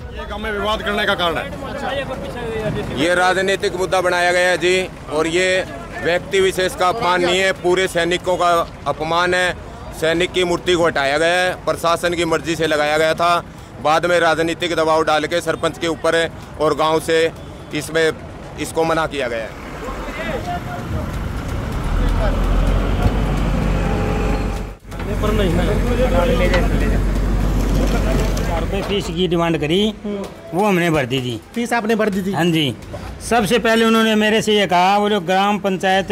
ये गांव में विवाद करने का कारण है। ये राजनीतिक मुद्दा बनाया गया है जी, और ये व्यक्ति विशेष का अपमान नहीं है, पूरे सैनिकों का अपमान है। सैनिक की मूर्ति को हटाया गया है, प्रशासन की मर्जी से लगाया गया था, बाद में राजनीतिक दबाव डाल के सरपंच के ऊपर है और गांव से इसको मना किया गया है। फीस की डिमांड करी, वो हमने भर दी थी। फीस आपने भर दी थी? हाँ जी। सबसे पहले उन्होंने मेरे से ये कहा, वो जो ग्राम पंचायत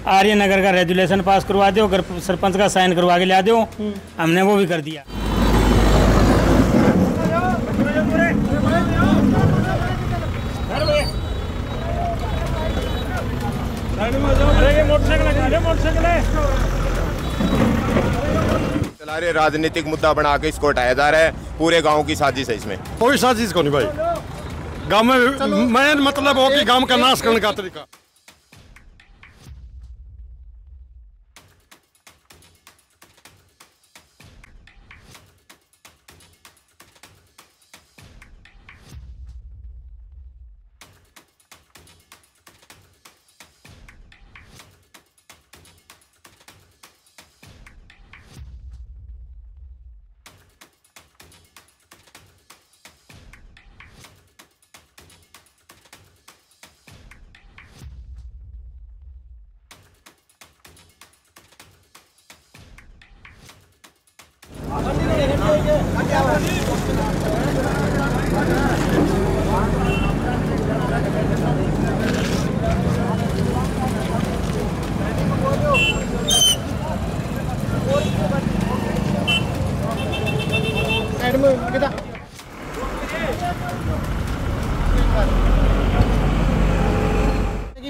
आर्य नगर का रेजुलेशन पास करवा दो, सरपंच का साइन करवा के ला दो। हमने वो भी कर दिया। चला रहे राजनीतिक मुद्दा बना के इसको हटाया जा रहा है, पूरे गांव की साजिश है इसमें। कोई साजिश को नहीं भाई, गांव में मेन मतलब हो कि गांव का नाश करने का तरीका।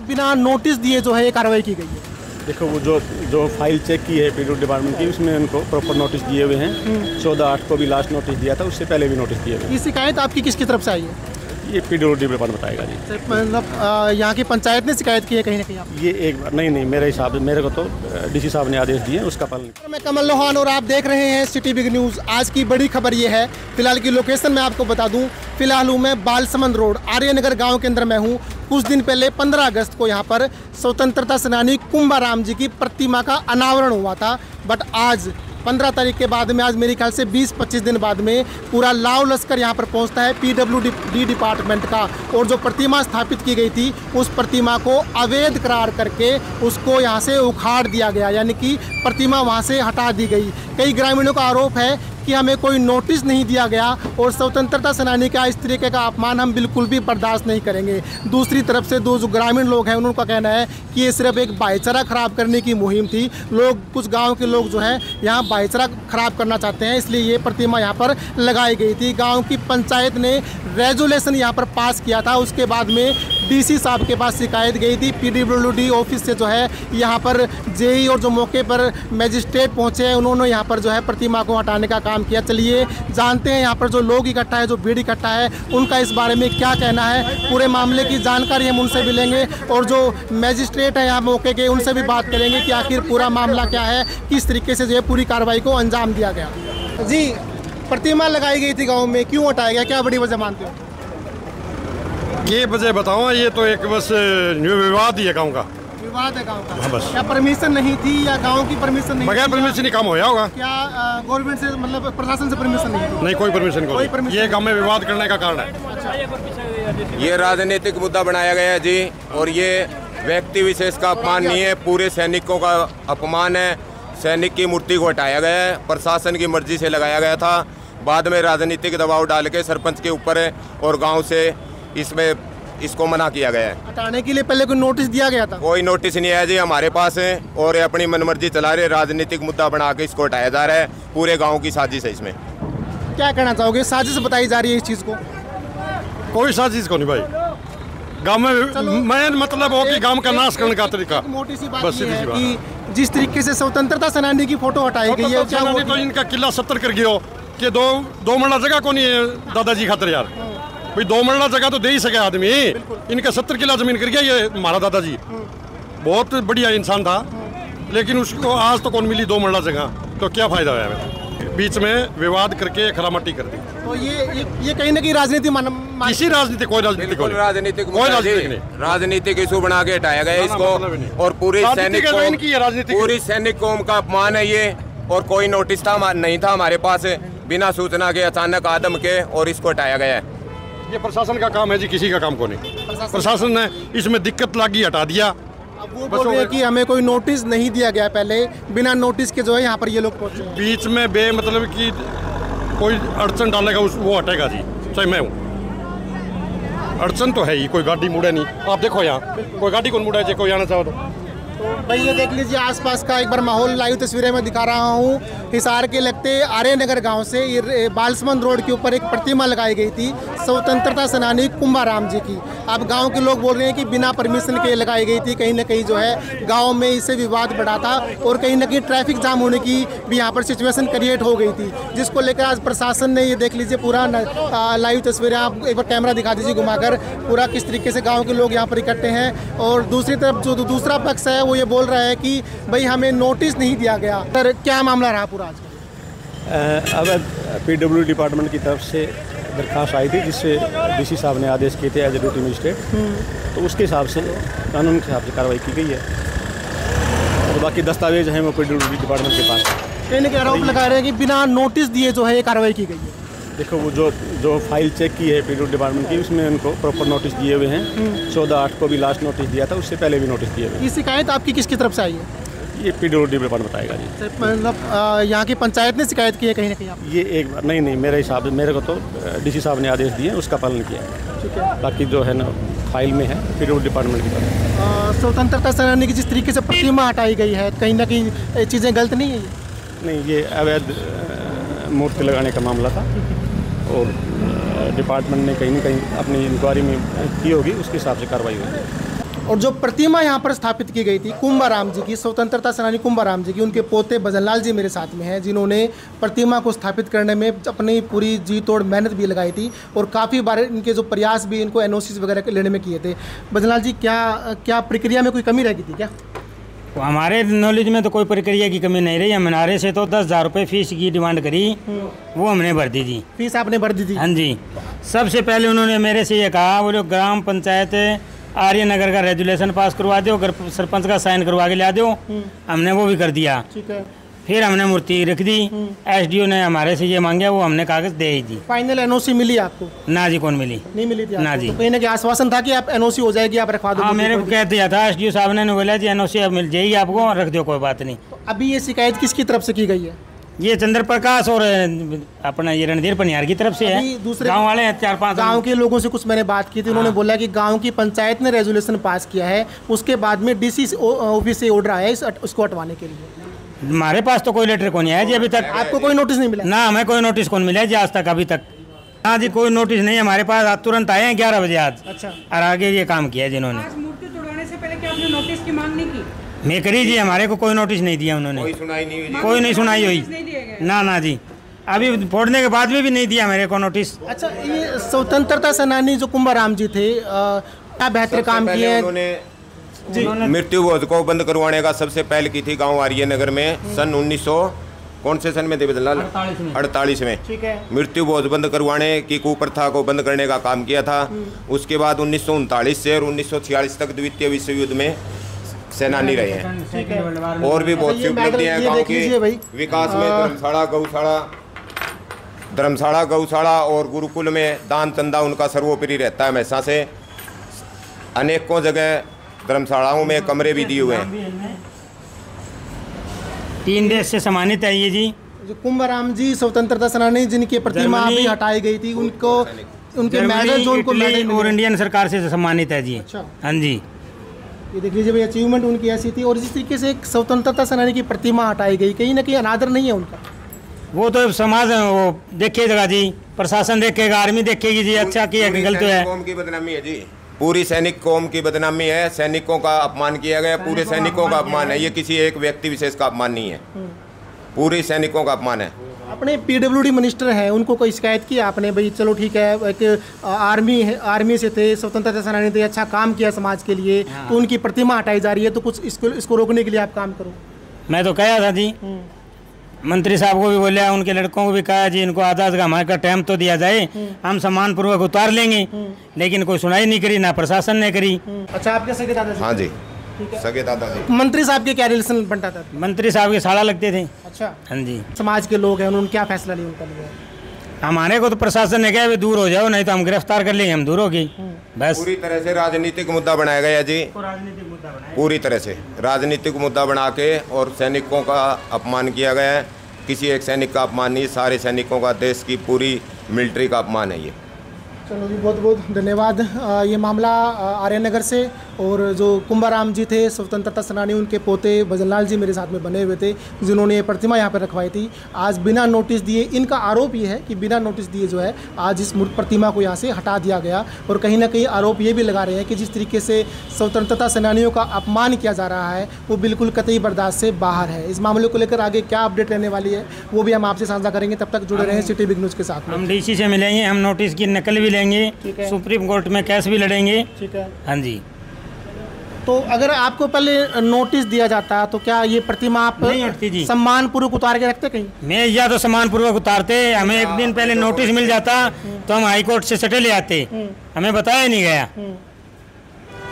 बिना नोटिस दिए जो है ये कार्रवाई की गई है। देखो, वो जो फाइल चेक की है पीडब्ल्यूडी डिपार्टमेंट की, उसमें उनको प्रॉपर नोटिस दिए हुए हैं। 14/8 को भी लास्ट नोटिस दिया था, उससे पहले भी नोटिस दिए हुए हैं। ये शिकायत आपकी किसकी तरफ से आई है? ये पीडब्ल्यूडी डिपार्टमेंट बताएगा जी। मतलब यहाँ की पंचायत ने शिकायत की है कहीं ना कहीं? ये एक बार नहीं, मेरे हिसाब से मेरे को तो डीसी साहब ने आदेश दिए, उसका पालन। मैं कमल लोहान और आप देख रहे हैं सिटी बिग न्यूज़। आज की बड़ी खबर ये है, फिलहाल की लोकेशन मैं आपको बता दूं। फिलहाल हूँ मैं बालसमंद रोड आर्यनगर गांव के अंदर मैं हूँ। कुछ दिन पहले 15 अगस्त को यहाँ पर स्वतंत्रता सेनानी कुंभाराम जी की प्रतिमा का अनावरण हुआ था, बट आज 15 तारीख के बाद में, आज मेरे ख्याल से 20-25 दिन बाद में पूरा लाव लश्कर यहाँ पर पहुँचता है पीडब्ल्यूडी डिपार्टमेंट का, और जो प्रतिमा स्थापित की गई थी उस प्रतिमा को अवैध करार करके उसको यहाँ से उखाड़ दिया गया, यानी कि प्रतिमा वहाँ से हटा दी गई। कई ग्रामीणों का आरोप है कि हमें कोई नोटिस नहीं दिया गया और स्वतंत्रता सेनानी का इस तरीके का अपमान हम बिल्कुल भी बर्दाश्त नहीं करेंगे। दूसरी तरफ से जो ग्रामीण लोग हैं उनका कहना है कि ये सिर्फ एक भाईचारा खराब करने की मुहिम थी। कुछ गांव के लोग जो हैं यहाँ भाईचारा खराब करना चाहते हैं, इसलिए ये प्रतिमा यहाँ पर लगाई गई थी। गाँव की पंचायत ने रेजुलेशन यहाँ पर पास किया था, उसके बाद में डीसी साहब के पास शिकायत गई थी। पीडब्ल्यूडी ऑफिस से जो है यहाँ पर जेई और जो मौके पर मजिस्ट्रेट पहुँचे हैं, उन्होंने यहाँ पर जो है प्रतिमा को हटाने का काम किया। चलिए जानते हैं यहाँ पर जो लोग इकट्ठा है, जो भीड़ इकट्ठा है, उनका इस बारे में क्या कहना है। पूरे मामले की जानकारी हम उनसे भी लेंगे और जो मजिस्ट्रेट है यहाँ मौके के, उनसे भी बात करेंगे कि आखिर पूरा मामला क्या है, किस तरीके से जो है पूरी कार्रवाई को अंजाम दिया गया। जी, प्रतिमा लगाई गई थी गाँव में, क्यों हटाया गया, क्या बड़ी वजह मानते हो? ये वजह बताओ, ये तो एक बस विवाद ही है गाँव का। विवाद है गाँव का? हाँ बस। क्या परमिशन नहीं थी या गाँव की परमिशन नहीं? बगैर परमिशन ही काम होया होगा। क्या गवर्नमेंट से, मतलब प्रशासन से परमिशन नहीं थी? नहीं, कोई परमिशन को। ये गांव में विवाद करने का कारण है। ये राजनीतिक मुद्दा बनाया गया है जी, और ये व्यक्ति विशेष का अपमान नहीं है, पूरे सैनिकों का अपमान है। सैनिक की मूर्ति को हटाया गया है, प्रशासन की मर्जी से लगाया गया था, बाद में राजनीतिक दबाव डाल के सरपंच के ऊपर है और गाँव से इसको मना किया गया है। हटाने के लिए पहले कोई नोटिस दिया गया था? कोई नोटिस नहीं आया जी हमारे पास है, और अपनी मनमर्जी चला रहे, राजनीतिक मुद्दा बना के इसको हटाया जा रहा है, पूरे गांव की साजिश है इसमें। क्या कहना चाहोगे, साजिश बताई जा रही है इस चीज़ को? कोई साजिश को नहीं भाई, गांव में मेन मतलब हो कि गांव का नाश करने का तरीका। मोटी सी बात ये है कि जिस तरीके से स्वतंत्रता सेनानी की फोटो हटाई गई है, तो इनका किला 70 कर गया कि दो मरला जगह को नहीं है दादाजी खातर यार भाई, 2 मरला जगह तो दे ही सके आदमी। इनका 70 किला जमीन कर गया ये हमारा दादाजी, बहुत बढ़िया इंसान था, लेकिन उसको आज तो कौन मिली 2 मरला जगह, तो क्या फायदा हुआ है? बीच में विवाद करके खरामटी कर दी। तो ये कहीं ना कहीं राजनीति किसी राजनीति कोई राजनीति बिल्कुल राजनीतिक कोई राजनीतिक नहीं, राजनीतिक इशू बना के हटाया गया इसको, और पूरी सैनिक कौम का अपमान है ये। और कोई नोटिस था नहीं था हमारे पास, बिना सूचना के अचानक आदम के और इसको हटाया गया है। ये प्रशासन का काम है जी, किसी का काम को नहीं। प्रशासन ने इसमें दिक्कत लागी, हटा दिया। अब वो बोल रहे हैं कि हमें कोई नोटिस नहीं दिया गया पहले, बिना नोटिस के जो है यहाँ पर ये लोग पहुँचे। बीच में मतलब कि कोई अड़चन डालेगा वो हटेगा जी, चाहे मैं हूँ। अड़चन तो है ही, कोई गाड़ी मुड़े नहीं। आप देखो यहाँ कोई गाड़ी कौन मुड़ा है, कोई आना चाहो तो भाई ये देख लीजिए आसपास का एक बार माहौल, लाइव तस्वीरें मैं दिखा रहा हूँ। हिसार के लगते आर्यनगर गांव से ये बालसमंद रोड के ऊपर एक प्रतिमा लगाई गई थी स्वतंत्रता सेनानी कुंभाराम जी की। अब गांव के लोग बोल रहे हैं कि बिना परमिशन के लगाई गई थी, कहीं ना कहीं जो है गांव में इससे विवाद बढ़ा था और कहीं ना कहीं ट्रैफिक जाम होने की भी यहाँ पर सिचुएशन क्रिएट हो गई थी, जिसको लेकर आज प्रशासन ने, ये देख लीजिए पूरा लाइव तस्वीरें, आप एक बार कैमरा दिखा दीजिए घुमाकर, पूरा किस तरीके से गाँव के लोग यहाँ पर इकट्ठे हैं। और दूसरी तरफ जो दूसरा पक्ष है वो ये बोल रहा है कि भाई हमें नोटिस नहीं दिया गया। सर क्या मामला रहा पूरा आज? अब PWD डिपार्टमेंट की तरफ से दरख्वास्त आई थी जिससे DC साहब ने आदेश किए थे एज ए ड्यूटी मजिस्ट्रेट, तो उसके हिसाब से कानून के हिसाब से कार्रवाई की गई है। और बाकी दस्तावेज हैं वो PWD डिपार्टमेंट के पास। कहीं ना कहीं आरोप लगा रहे हैं कि बिना नोटिस दिए जो है ये कार्रवाई की गई है। देखो वो जो फाइल चेक की है PWD डिपार्टमेंट की, उसमें उनको प्रॉपर नोटिस दिए हुए हैं। 14/8 को भी लास्ट नोटिस दिया था, उससे पहले भी नोटिस दिए हुए हैं। ये शिकायत आपकी किसकी तरफ से आई है? ये PWD डिपार्टमेंट बताएगा जी। मतलब यहाँ की पंचायत ने शिकायत की है कहीं ना कहीं आप? ये एक बार नहीं, मेरे हिसाब से मेरे को तो DC साहब ने आदेश दिए, उसका पालन किया है। ठीक है, बाकी जो है ना फाइल में है PWD डिपार्टमेंट की तरफ। स्वतंत्रता सेनानी की जिस तरीके से प्रतिमा हटाई गई है, कहीं ना कहीं चीज़ें गलत नहीं है ये? नहीं, ये अवैध मूर्ति लगाने का मामला था और डिपार्टमेंट ने कहीं ना कहीं अपनी इंक्वायरी में की होगी, उसके हिसाब से कार्रवाई होगी। और जो प्रतिमा यहाँ पर स्थापित की गई थी कुंभाराम जी की, स्वतंत्रता सेनानी कुंभाराम जी की, उनके पोते भजनलाल जी मेरे साथ में हैं, जिन्होंने प्रतिमा को स्थापित करने में अपनी पूरी जी तोड़ मेहनत भी लगाई थी और काफ़ी बार इनके जो प्रयास भी इनको NOC वगैरह लेने में किए थे। भजनलाल जी, क्या प्रक्रिया में कोई कमी रह गई थी क्या? हमारे नॉलेज में तो कोई प्रक्रिया की कमी नहीं रही। हम नारे से तो 10,000 रुपये फीस की डिमांड करी, वो हमने भर दी थी। फीस आपने भर दी थी? हाँ जी। सबसे पहले उन्होंने मेरे से ये कहा, वो जो ग्राम पंचायत आर्यनगर का रेजुलेशन पास करवा दो, सरपंच का साइन करवा के ला दो। हमने वो भी कर दिया। ठीक है। फिर हमने मूर्ति रख दी। SDO ने हमारे से ये मांगा, वो हमने कागज दे ही दी। फाइनल NOC मिली आपको? ना जी, कौन मिली? नहीं मिली थी ना जी। तो कहीं ना कहीं आश्वासन था कि आप NOC हो जाएगी, आप रखवा दो? हाँ, मेरे को कह दिया था SDO साहब ने, बोला जी NOC अब मिल जाएगी आपको, रख दो, कोई बात नहीं। तो अभी ये शिकायत किसकी तरफ से की गई है? ये चंद्र प्रकाश और अपना ये रणधीर पनियार की तरफ से है। दूसरे गांव वाले 4-5 गांव के लोगों से कुछ मैंने बात की थी, उन्होंने बोला कि गांव की पंचायत ने रेजोल्यूशन पास किया है, उसके बाद में DC ऑफिस से ऑर्डर आया है उसको हटवाने के लिए। हमारे पास तो कोई लेटर कौन आया जी अभी तक। आपको कोई नोटिस नहीं मिला? ना, हमें कोई नोटिस कौन मिला जी आज तक, अभी तक। हाँ जी, कोई नोटिस नहीं हमारे पास। तुरंत आए हैं 11 बजे आज। अच्छा। और आगे ये काम किया जिन्होंने। आज मूर्ति तोड़वाने से पहले क्या आपने नोटिस की मांग नहीं की? मैं करी जी, हमारे को कोई नोटिस नहीं दिया उन्होंने। कोई सुनाई नहीं हुई, कोई नहीं सुनाई हुई। नहीं दिए गए? ना जी, अभी फोड़ने के बाद में भी नहीं दिया मेरे को नोटिस। अच्छा, ये स्वतंत्रता सेनानी जो कुंभाराम जी थे, क्या बेहतर काम किए हैं? उन्होंने मृत्यु भोज को बंद करवाने का सबसे पहल की थी गांव आर्यनगर में, सन 1900 कौन से सन में थे बदलाल? 48 में। ठीक है। मृत्यु भोज बंद करवाने की कुप्रथा को बंद करने का काम किया था। उसके बाद 1939 से और 1946 तक द्वितीय विश्व युद्ध में सेनानी रहे हैं। और भी बहुत सी उपलब्धियां हैं गाँव के विकास में। धर्मशाला गौशाला और गुरुकुल में दान चंदा उनका सर्वोपरि रहता है हमेशा से। अनेकों जगह धर्मशालाओं में कमरे भी दिए हुए हैं। 3 देश से सम्मानित है ये जी। जो कुंभाराम जी स्वतंत्रता सेनानी जिनकी प्रतिमा अभी हटाई गई थी, उनको उनके मेडल जो उनको मेडल और इंडियन सरकार से सम्मानित है जी। अच्छा। हाँ जी, ये देख लीजिए भाई, अचीवमेंट उनकी ऐसी थी। और जिस तरीके से एक स्वतंत्रता सेनानी की प्रतिमा हटाई गई, कहीं ना कहीं अनादर नहीं है उनका? वो तो समाज वो देखेगा जी, प्रशासन देखेगा, आर्मी देखेगी जी, अच्छा किया कि गलत है। कौम की बदनामी है जी, पूरी सैनिक कौम की बदनामी है। सैनिकों का अपमान किया गया, पूरे सैनिकों का अपमान है। ये किसी एक व्यक्ति विशेष का अपमान नहीं है, पूरे सैनिकों का अपमान है। अपने PWD मिनिस्टर हैं, उनको कोई शिकायत की आपने? भाई चलो ठीक है, एक आर्मी से थे, स्वतंत्रता सेनानी थे, अच्छा काम किया समाज के लिए, तो उनकी प्रतिमा हटाई जा रही है, तो कुछ इसको रोकने के लिए आप काम करो। मैं तो कहा था जी, मंत्री साहब को भी बोला, उनके लड़कों को भी कहा जी, इनको आधा का हमारे का टाइम तो दिया जाए, हम सम्मान पूर्वक उतार लेंगे, लेकिन कोई सुनाई नहीं करी, ना प्रशासन ने करी। अच्छा, आपके सगे दादा? हाँ जी, सगे दादाजी। मंत्री साहब के क्या रिलेशन बनता था? मंत्री साहब के साड़ा लगते थे। अच्छा, हाँ जी। समाज के लोग हैं, उन्होंने क्या फैसला लिया उनका लिए? हमारे को तो प्रशासन ने कहा दूर हो जाओ, नहीं तो हम गिरफ्तार कर लेंगे, हम दूर होगी बस। पूरी तरह से राजनीतिक मुद्दा बनाया गया जी, राजनीतिक मुद्दा बनाया, पूरी तरह से राजनीतिक मुद्दा बना के, और सैनिकों का अपमान किया गया है। किसी एक सैनिक का अपमान नहीं, सारे सैनिकों का, देश की पूरी मिलिट्री का अपमान है ये। चलो जी, बहुत बहुत धन्यवाद। ये मामला आर्यन नगर से, और जो कुंभाराम जी थे स्वतंत्रता सेनानी, उनके पोते भजनलाल जी मेरे साथ में बने हुए थे, जिन्होंने ये प्रतिमा यहाँ पर रखवाई थी। आज बिना नोटिस दिए, इनका आरोप ये है कि बिना नोटिस दिए जो है आज इस प्रतिमा को यहाँ से हटा दिया गया। और कहीं ना कहीं आरोप ये भी लगा रहे हैं कि जिस तरीके से स्वतंत्रता सेनानियों का अपमान किया जा रहा है वो बिल्कुल कतई बर्दाश्त से बाहर है। इस मामले को लेकर आगे क्या अपडेट रहने वाली है वो भी हम आपसे साझा करेंगे। तब तक जुड़े रहें सिटी बिग न्यूज़ के साथ में। हम डीसी से मिलेंगे, हम नोटिस की नकल भी लेंगे, सुप्रीम कोर्ट में केस भी लड़ेंगे। ठीक है। हाँ जी। तो अगर आपको पहले नोटिस दिया जाता तो क्या ये प्रतिमा आप नहीं हटती जी, सम्मान पूर्वक उतार के रखते कहीं? मैं या तो सम्मान पूर्वक उतारते, हमें एक दिन पहले नोटिस मिल जाता तो हम हाई कोर्ट से सटे ले आते, हमें बताया नहीं गया।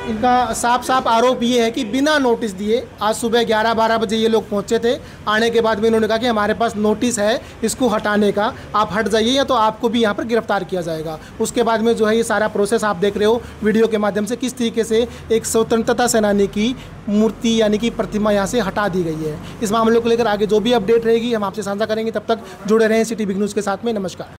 इनका साफ साफ आरोप ये है कि बिना नोटिस दिए आज सुबह 11-12 बजे ये लोग पहुंचे थे। आने के बाद में इन्होंने कहा कि हमारे पास नोटिस है इसको हटाने का, आप हट जाइए या तो आपको भी यहाँ पर गिरफ्तार किया जाएगा। उसके बाद में जो है ये सारा प्रोसेस आप देख रहे हो वीडियो के माध्यम से, किस तरीके से एक स्वतंत्रता सेनानी की मूर्ति यानी कि प्रतिमा यहाँ से हटा दी गई है। इस मामले को लेकर आगे जो भी अपडेट रहेगी हम आपसे साझा करेंगे। तब तक जुड़े रहें सिटी बिग न्यूज़ के साथ में। नमस्कार।